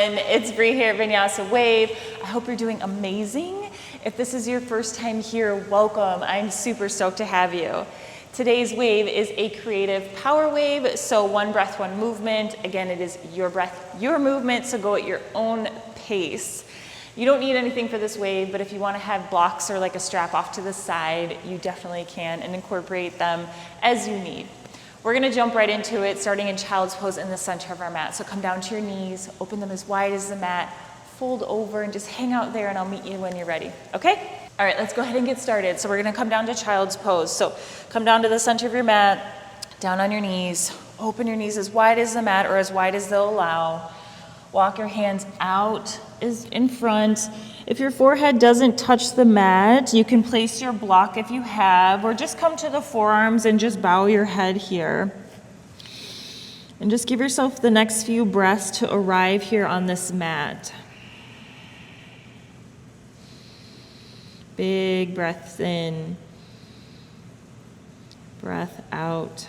everyone. It's Bree here at Vinyasa Wave. I hope you're doing amazing. If this is your first time here, welcome. I'm super stoked to have you. Today's wave is a creative power wave, so one breath, one movement. Again, it is your breath, your movement, so go at your own pace. You don't need anything for this wave, but if you want to have blocks or like a strap off to the side, you definitely can, and incorporate them as you need. We're going to jump right into it, starting in child's pose in the center of our mat. So come down to your knees, open them as wide as the mat, fold over, and just hang out there, and I'll meet you when you're ready, okay? All right, let's go ahead and get started. So we're going to come down to child's pose. So come down to the center of your mat, down on your knees, open your knees as wide as the mat or as wide as they'll allow. Walk your hands out is in front. If your forehead doesn't touch the mat, you can place your block if you have, or just come to the forearms and just bow your head here. And just give yourself the next few breaths to arrive here on this mat. Big breaths in, breath out.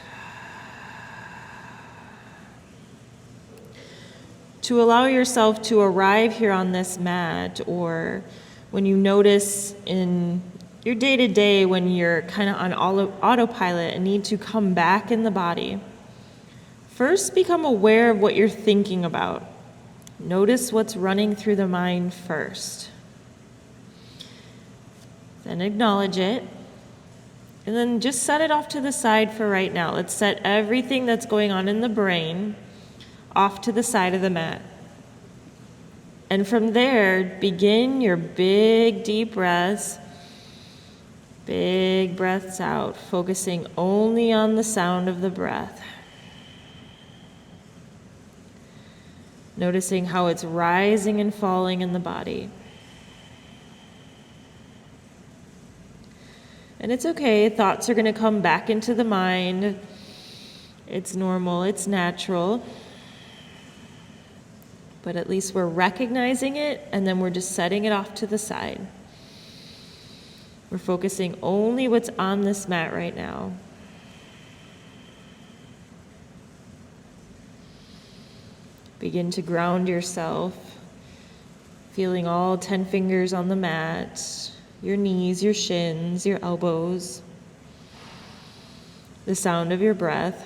To allow yourself to arrive here on this mat, or when you notice in your day-to-day when you're kind of on autopilot and need to come back in the body, first become aware of what you're thinking about. Notice what's running through the mind first. Then acknowledge it, and then just set it off to the side for right now. Let's set everything that's going on in the brain off to the side of the mat. And from there, begin your big, deep breaths. Big breaths out, focusing only on the sound of the breath. Noticing how it's rising and falling in the body. And it's okay, thoughts are going to come back into the mind. It's normal, it's natural. But at least we're recognizing it, and then we're just setting it off to the side. We're focusing only what's on this mat right now. Begin to ground yourself, feeling all 10 fingers on the mat, your knees, your shins, your elbows, the sound of your breath.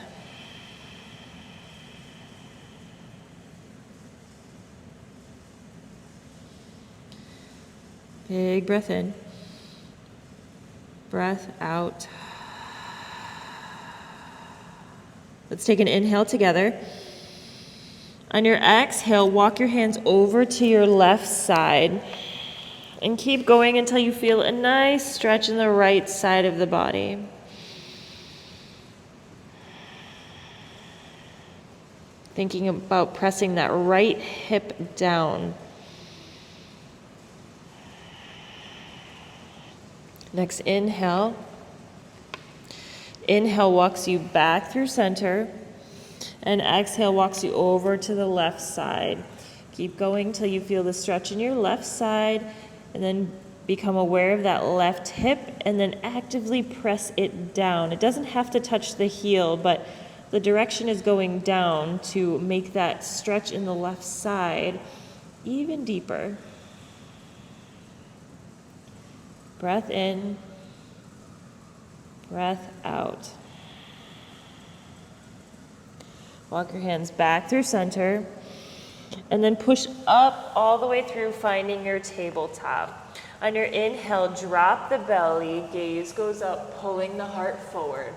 Big breath in, breath out. Let's take an inhale together. On your exhale, walk your hands over to your left side and keep going until you feel a nice stretch in the right side of the body. Thinking about pressing that right hip down. Next, inhale. Inhale walks you back through center, and exhale walks you over to the left side. Keep going till you feel the stretch in your left side, and then become aware of that left hip, and then actively press it down. It doesn't have to touch the heel, but the direction is going down to make that stretch in the left side even deeper. Breath in, breath out. Walk your hands back through center, and then push up all the way through, finding your tabletop. On your inhale, drop the belly, gaze goes up, pulling the heart forward.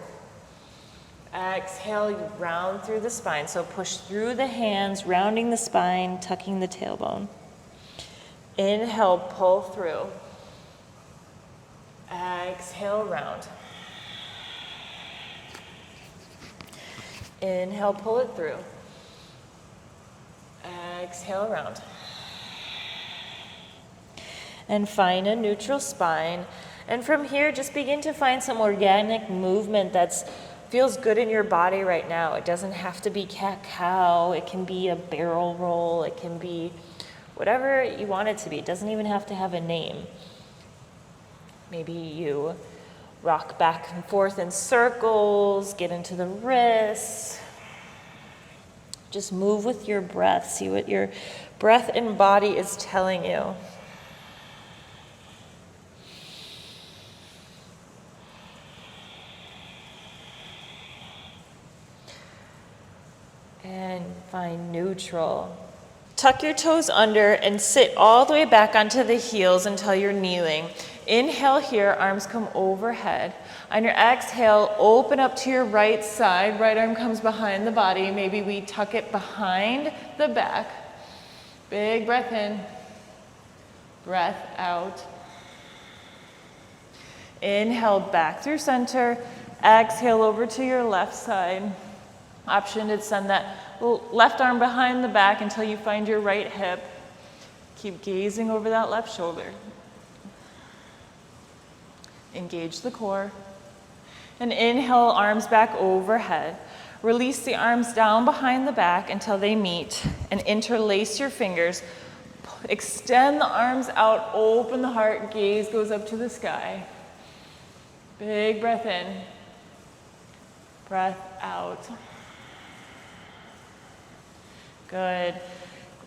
Exhale, you round through the spine, so push through the hands, rounding the spine, tucking the tailbone. Inhale, pull through. Exhale, round. Inhale, pull it through. Exhale, round. And find a neutral spine. And from here, just begin to find some organic movement that feels good in your body right now. It doesn't have to be cat-cow. It can be a barrel roll. It can be whatever you want it to be. It doesn't even have to have a name. Maybe you rock back and forth in circles, get into the wrists. Just move with your breath. See what your breath and body is telling you. And find neutral. Tuck your toes under and sit all the way back onto the heels until you're kneeling. Inhale here, arms come overhead. On your exhale, open up to your right side. Right arm comes behind the body. Maybe we tuck it behind the back. Big breath in, breath out. Inhale back through center. Exhale over to your left side. Option to send that left arm behind the back until you find your right hip. Keep gazing over that left shoulder. Engage the core. And inhale, arms back overhead. Release the arms down behind the back until they meet and interlace your fingers. Extend the arms out, open the heart, gaze goes up to the sky. Big breath in, breath out. Good.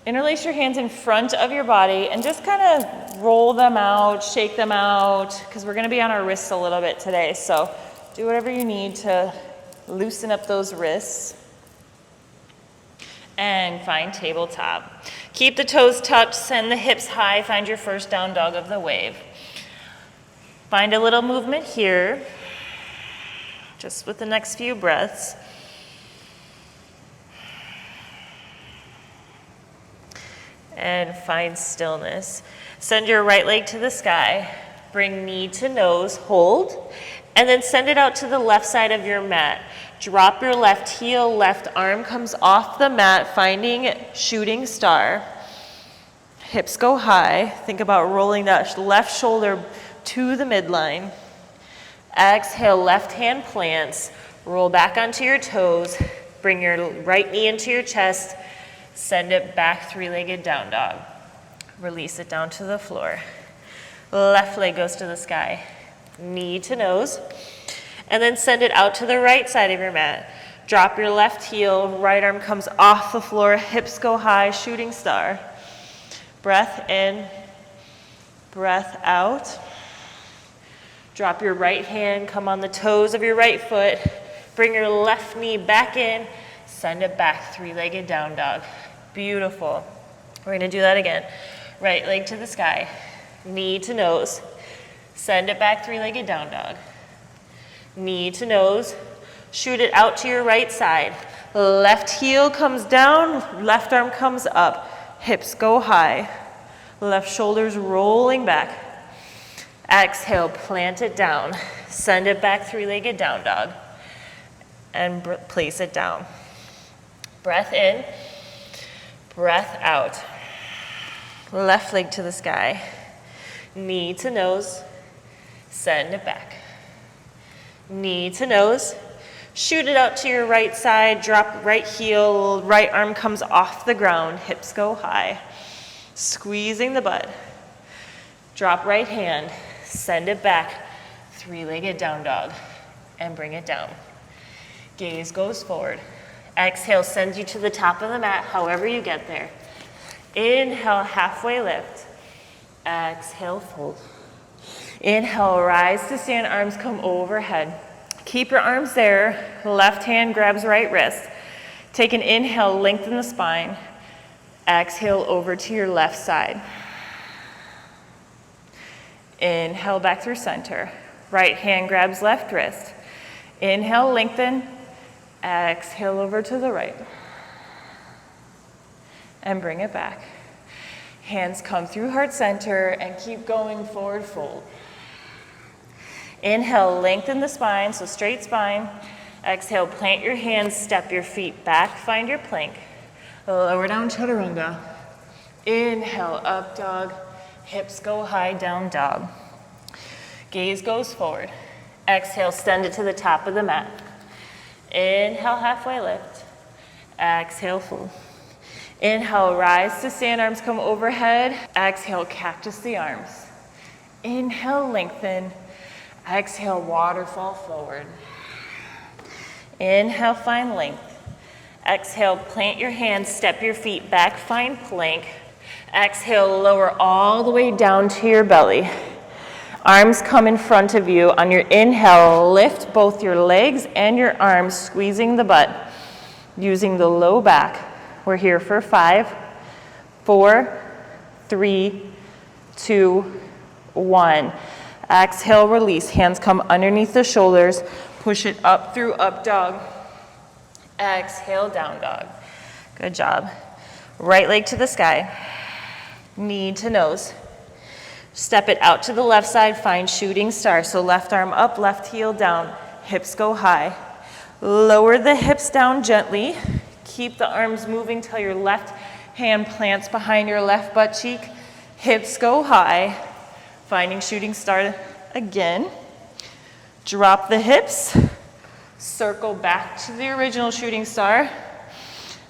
Interlace your hands in front of your body and just kind of roll them out, shake them out, because we're going to be on our wrists a little bit today. So do whatever you need to loosen up those wrists. And find tabletop. Keep the toes tucked, send the hips high, find your first down dog of the wave. Find a little movement here, just with the next few breaths. And find stillness. Send your right leg to the sky. Bring knee to nose, hold, and then send it out to the left side of your mat. Drop your left heel, left arm comes off the mat, finding shooting star. Hips go high. Think about rolling that left shoulder to the midline. Exhale, left hand plants. Roll back onto your toes. Bring your right knee into your chest. Send it back, three-legged down dog. Release it down to the floor. Left leg goes to the sky. Knee to nose. And then send it out to the right side of your mat. Drop your left heel, right arm comes off the floor, hips go high, shooting star. Breath in, breath out. Drop your right hand, come on the toes of your right foot. Bring your left knee back in, send it back, three-legged down dog. Beautiful. We're gonna do that again. Right leg to the sky, knee to nose. Send it back, three-legged down dog. Knee to nose, shoot it out to your right side. Left heel comes down, left arm comes up. Hips go high. Left shoulder's rolling back. Exhale, plant it down. Send it back, three-legged down dog. And place it down. Breath in, breath out. Left leg to the sky. Knee to nose, send it back. Knee to nose, shoot it out to your right side, drop right heel, right arm comes off the ground, hips go high. Squeezing the butt. Drop right hand, send it back, three-legged down dog, and bring it down. Gaze goes forward. Exhale, sends you to the top of the mat, however you get there. Inhale, halfway lift. Exhale, fold. Inhale, rise to stand, arms come overhead. Keep your arms there. Left hand grabs right wrist. Take an inhale, lengthen the spine. Exhale over to your left side. Inhale back through center. Right hand grabs left wrist. Inhale, lengthen. Exhale over to the right. And bring it back. Hands come through heart center and keep going, forward fold. Inhale, lengthen the spine, so straight spine. Exhale, plant your hands, step your feet back, find your plank. Lower down, chaturanga. Inhale, up dog. Hips go high, down dog. Gaze goes forward. Exhale, send it to the top of the mat. Inhale, halfway lift. Exhale, fold. Inhale, rise to stand, arms come overhead. Exhale, cactus the arms. Inhale, lengthen. Exhale, waterfall forward. Inhale, find length. Exhale, plant your hands, step your feet back, find plank. Exhale, lower all the way down to your belly. Arms come in front of you. On your inhale, lift both your legs and your arms, squeezing the butt, using the low back. We're here for 5, 4, 3, 2, 1. Exhale, release. Hands come underneath the shoulders. Push it up through up dog. Exhale, down dog. Good job. Right leg to the sky. Knee to nose. Step it out to the left side, find shooting star. So left arm up, left heel down, hips go high. Lower the hips down gently. Keep the arms moving till your left hand plants behind your left butt cheek. Hips go high. Finding shooting star again. Drop the hips. Circle back to the original shooting star.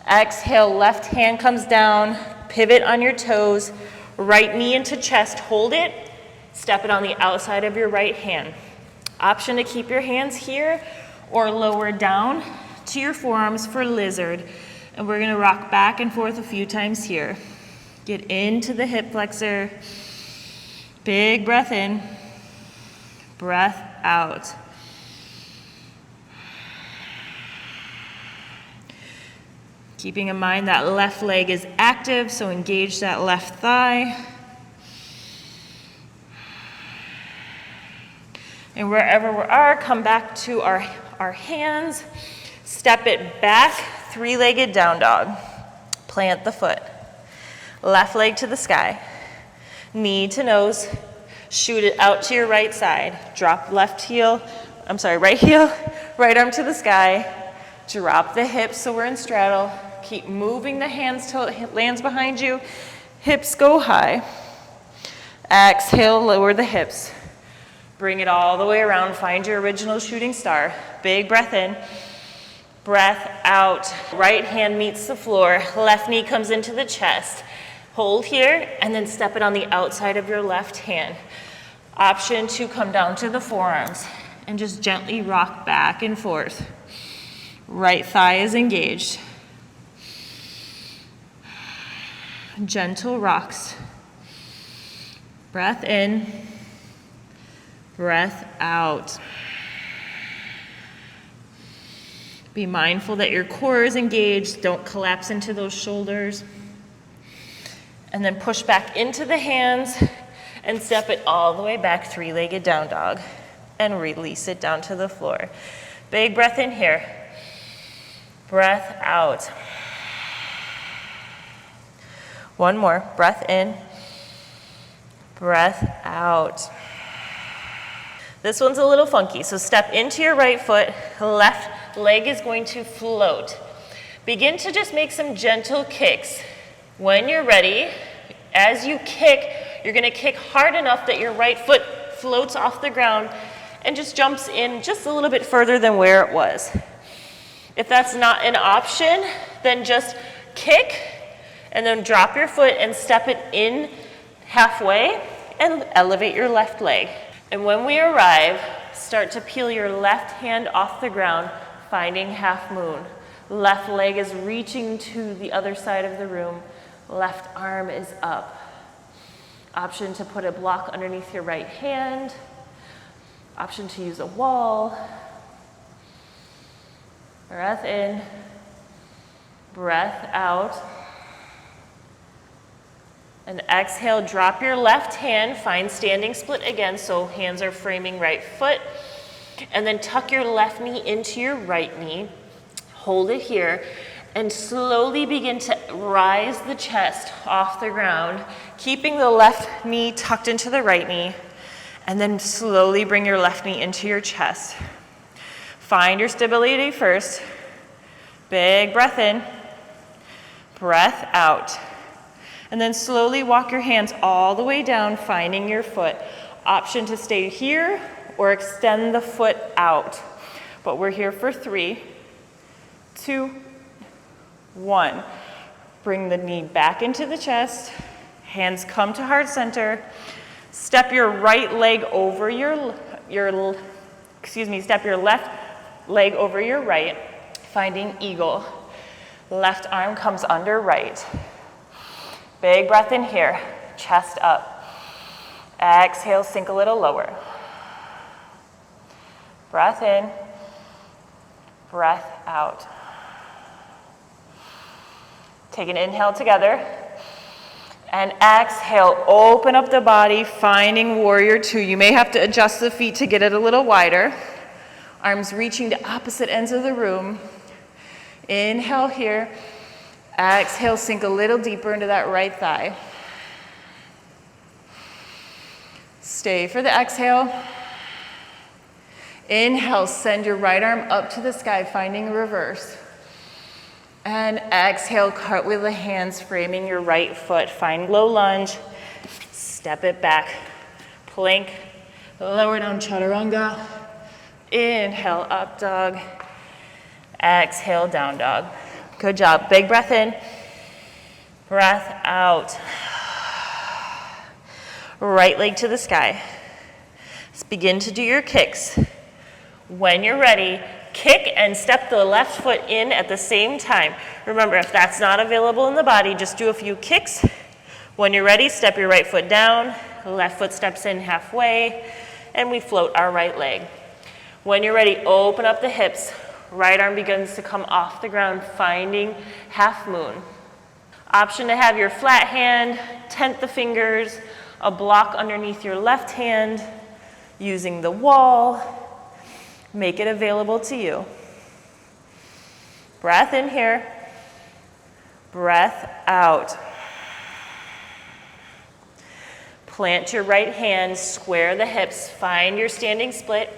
Exhale, left hand comes down. Pivot on your toes. Right knee into chest, hold it, step it on the outside of your right hand. Option to keep your hands here or lower down to your forearms for lizard. And we're gonna rock back and forth a few times here. Get into the hip flexor. Big breath in, breath out. Keeping in mind that left leg is active, so engage that left thigh. And wherever we are, come back to our hands. Step it back, three-legged down dog. Plant the foot. Left leg to the sky. Knee to nose. Shoot it out to your right side. Drop right heel, right arm to the sky. Drop the hips so we're in straddle. Keep moving the hands till it lands behind you. Hips go high. Exhale, lower the hips. Bring it all the way around. Find your original shooting star. Big breath in. Breath out. Right hand meets the floor. Left knee comes into the chest. Hold here and then step it on the outside of your left hand. Option to come down to the forearms and just gently rock back and forth. Right thigh is engaged. Gentle rocks. Breath in, breath out. Be mindful that your core is engaged. Don't collapse into those shoulders. And then push back into the hands and step it all the way back, three-legged down dog. And release it down to the floor. Big breath in here. Breath out. One more. Breath in. Breath out. This one's a little funky, so step into your right foot. Left leg is going to float. Begin to just make some gentle kicks. When you're ready, as you kick, you're going to kick hard enough that your right foot floats off the ground and just jumps in just a little bit further than where it was. If that's not an option, then just kick and then drop your foot and step it in halfway and elevate your left leg. And when we arrive, start to peel your left hand off the ground, finding half moon. Left leg is reaching to the other side of the room. Left arm is up. Option to put a block underneath your right hand. Option to use a wall. Breath in, breath out. And exhale, drop your left hand, find standing split again, so hands are framing right foot. And then tuck your left knee into your right knee. Hold it here, and slowly begin to rise the chest off the ground, keeping the left knee tucked into the right knee. And then slowly bring your left knee into your chest. Find your stability first. Big breath in, breath out. And then slowly walk your hands all the way down, finding your foot. Option to stay here or extend the foot out. But we're here for 3, 2, 1. Bring the knee back into the chest. Hands come to heart center. Step your right leg over step your left leg over your right, finding eagle. Left arm comes under right. Big breath in here, chest up. Exhale, sink a little lower. Breath in, breath out. Take an inhale together. And exhale, open up the body, finding warrior two. You may have to adjust the feet to get it a little wider. Arms reaching to opposite ends of the room. Inhale here. Exhale, sink a little deeper into that right thigh. Stay for the exhale. Inhale, send your right arm up to the sky, finding reverse. And exhale, cartwheel the hands, framing your right foot. Find low lunge, step it back. Plank, lower down chaturanga. Inhale, up dog. Exhale, down dog. Good job. Big breath in, breath out. Right leg to the sky. Let's begin to do your kicks. When you're ready, kick and step the left foot in at the same time. Remember, if that's not available in the body, just do a few kicks. When you're ready, step your right foot down, left foot steps in halfway, and we float our right leg. When you're ready, open up the hips. Right arm begins to come off the ground, finding half moon. Option to have your flat hand, tent the fingers, a block underneath your left hand, using the wall. Make it available to you. Breath in here, breath out. Plant your right hand, square the hips, find your standing split.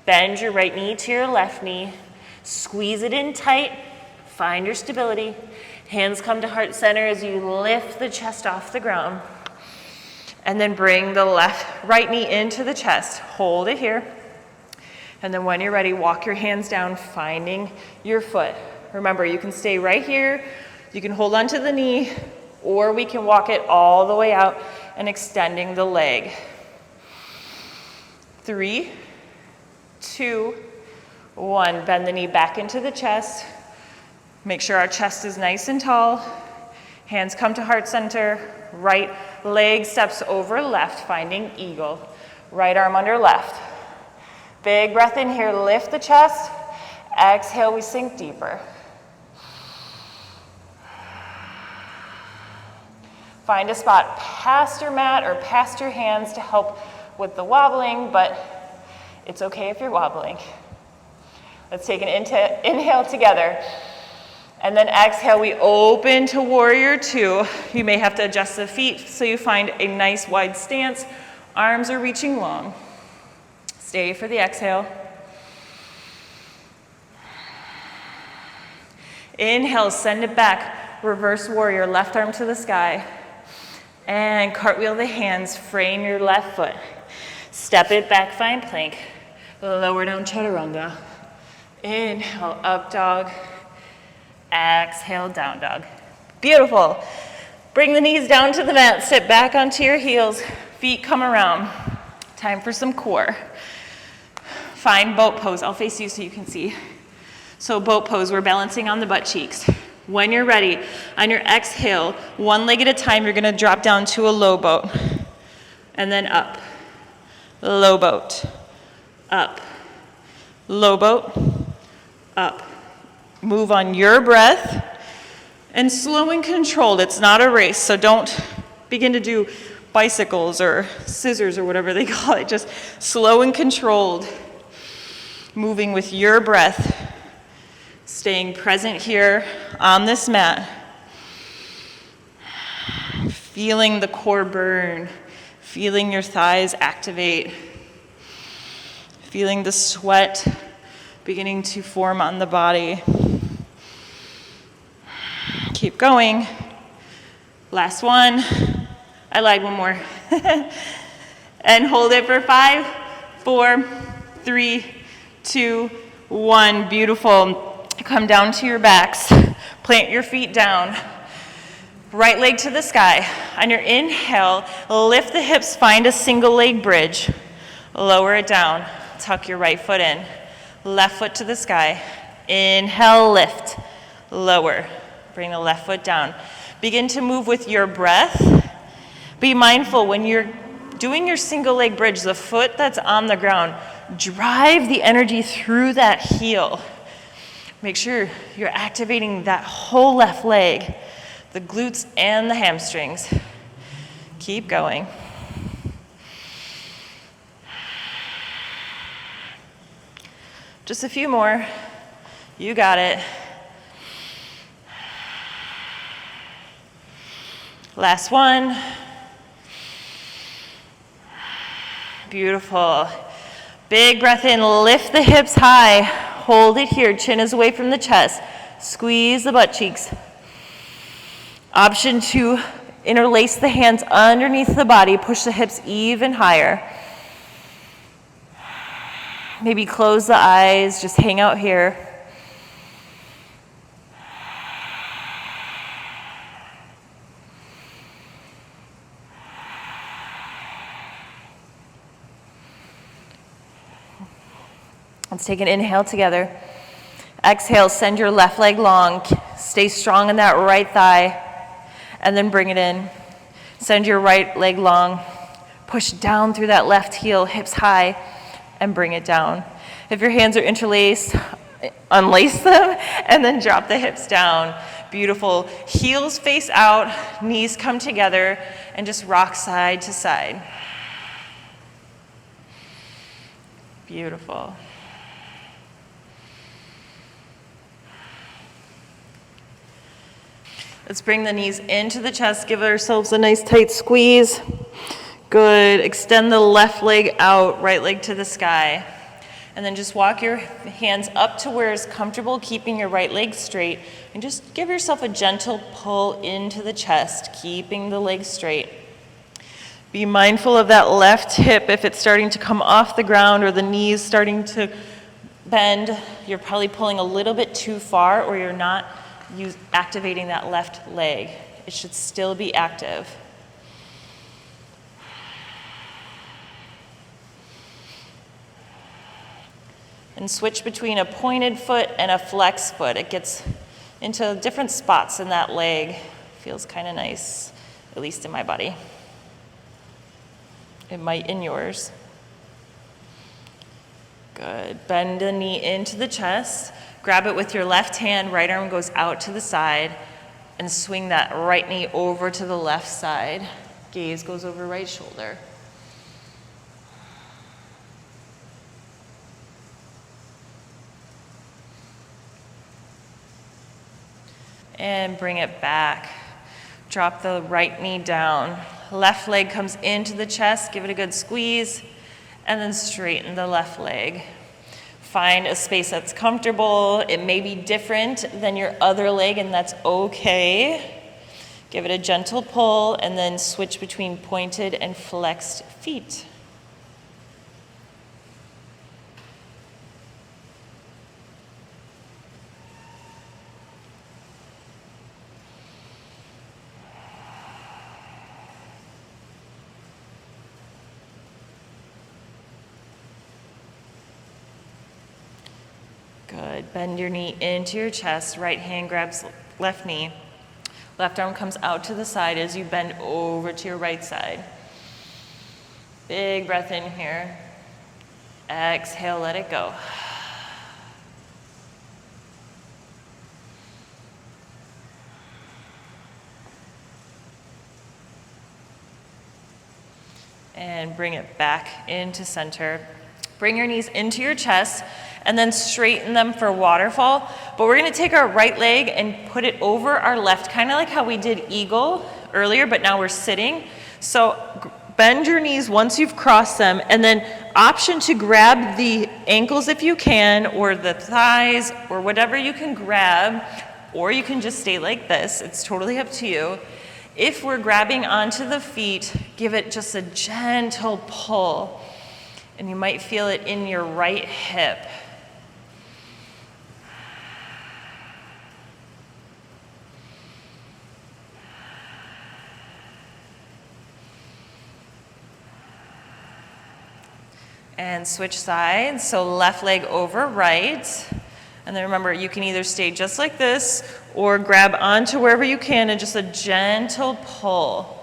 Bend your right knee to your left knee. Squeeze it in tight, find your stability. Hands come to heart center as you lift the chest off the ground. And then bring the right knee into the chest. Hold it here. And then when you're ready, walk your hands down, finding your foot. Remember, you can stay right here. You can hold onto the knee, or we can walk it all the way out and extending the leg. 3, 2, 1. Bend the knee back into the chest. Make sure our chest is nice and tall. Hands come to heart center. Right leg steps over left, finding eagle. Right arm under left. Big breath in here, lift the chest. Exhale, we sink deeper. Find a spot past your mat or past your hands to help with the wobbling, but it's okay if you're wobbling. Let's take an inhale together. And then exhale, we open to warrior two. You may have to adjust the feet so you find a nice wide stance. Arms are reaching long. Stay for the exhale. Inhale, send it back. Reverse warrior, left arm to the sky. And cartwheel the hands, frame your left foot. Step it back, find plank. Lower down chaturanga. Inhale, up dog. Exhale, down dog. Beautiful. Bring the knees down to the mat. Sit back onto your heels. Feet come around. Time for some core. Find boat pose. I'll face you so you can see. So boat pose, we're balancing on the butt cheeks. When you're ready, on your exhale, one leg at a time, you're gonna drop down to a low boat. And then up. Low boat. Up. Low boat. Up. Move on your breath. And slow and controlled. It's not a race, so don't begin to do bicycles or scissors or whatever they call it. Just slow and controlled. Moving with your breath. Staying present here on this mat. Feeling the core burn. Feeling your thighs activate. Feeling the sweat beginning to form on the body. Keep going. Last one. I lied, one more. And hold it for 5, 4, 3, 2, 1. Beautiful. Come down to your backs. Plant your feet down. Right leg to the sky. On your inhale, lift the hips, find a single leg bridge. Lower it down. Tuck your right foot in. Left foot to the sky. Inhale, lift. Lower. Bring the left foot down. Begin to move with your breath. Be mindful when you're doing your single leg bridge, the foot that's on the ground, drive the energy through that heel. Make sure you're activating that whole left leg, the glutes and the hamstrings. Keep going. Just a few more. You got it. Last one. Beautiful. Big breath in, lift the hips high. Hold it here, chin is away from the chest. Squeeze the butt cheeks. Option to interlace the hands underneath the body, push the hips even higher. Maybe close the eyes, just hang out here. Let's take an inhale together. Exhale, send your left leg long. Stay strong in that right thigh. And then bring it in. Send your right leg long. Push down through that left heel, hips high, and bring it down. If your hands are interlaced, unlace them, and then drop the hips down. Beautiful. Heels face out, knees come together, and just rock side to side. Beautiful. Let's bring the knees into the chest, give ourselves a nice tight squeeze. Good, extend the left leg out, right leg to the sky. And then just walk your hands up to where it's comfortable, keeping your right leg straight. And just give yourself a gentle pull into the chest, keeping the leg straight. Be mindful of that left hip. If it's starting to come off the ground or the knees starting to bend, you're probably pulling a little bit too far, or you're not activating that left leg. It should still be active. And switch between a pointed foot and a flex foot. It gets into different spots in that leg. Feels kind of nice, at least in my body. It might in yours. Good. Bend the knee into the chest. Grab it with your left hand, right arm goes out to the side, and swing that right knee over to the left side. Gaze goes over right shoulder. And bring it back. Drop the right knee down. Left leg comes into the chest, give it a good squeeze, and then straighten the left leg. Find a space that's comfortable. It may be different than your other leg, and that's okay. Give it a gentle pull, and then switch between pointed and flexed feet. Good. Bend your knee into your chest. Right hand grabs left knee. Left arm comes out to the side as you bend over to your right side. Big breath in here. Exhale, let it go. And bring it back into center. Bring your knees into your chest and then straighten them for waterfall. But we're gonna take our right leg and put it over our left, kind of like how we did eagle earlier, but now we're sitting. So bend your knees once you've crossed them, and then option to grab the ankles if you can, or the thighs, or whatever you can grab, or you can just stay like this. It's totally up to you. If we're grabbing onto the feet, give it just a gentle pull, and you might feel it in your right hip. And switch sides, so left leg over right, And then remember, you can either stay just like this or grab onto wherever you can and just a gentle pull.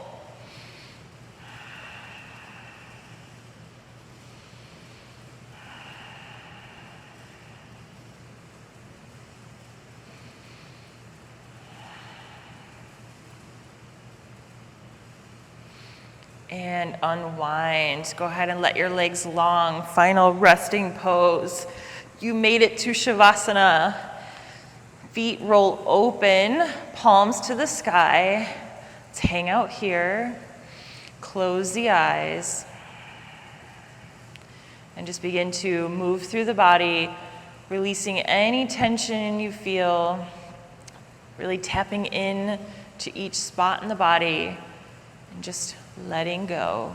And unwind. Go ahead and let your legs long. Final resting pose. You made it to Savasana. Feet roll open, palms to the sky. Let's hang out here. Close the eyes. And just begin to move through the body, releasing any tension you feel. Really tapping in to each spot in the body and just letting go.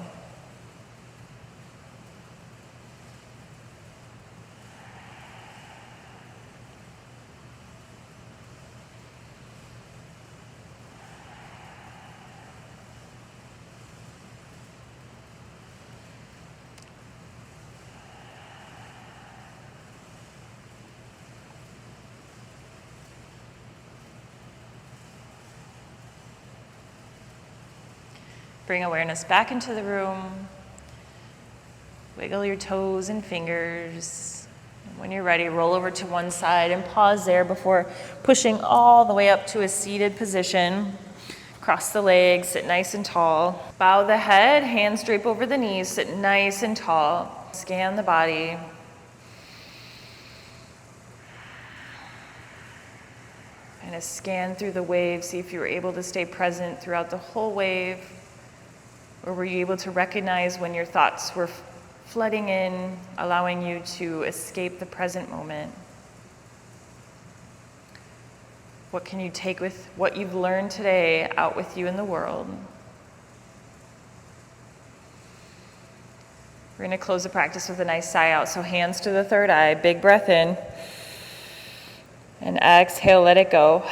Bring awareness back into the room. Wiggle your toes and fingers. And when you're ready, roll over to one side and pause there before pushing all the way up to a seated position. Cross the legs, sit nice and tall. Bow the head, hands drape over the knees, sit nice and tall. Scan the body. Kind of scan through the wave, see if you were able to stay present throughout the whole wave. Or were you able to recognize when your thoughts were flooding in, allowing you to escape the present moment? What can you take with what you've learned today out with you in the world? We're going to close the practice with a nice sigh out. So hands to the third eye, big breath in. And exhale, let it go.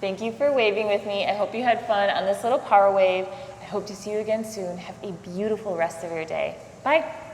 Thank you for waving with me. I hope you had fun on this little power wave. I hope to see you again soon. Have a beautiful rest of your day. Bye.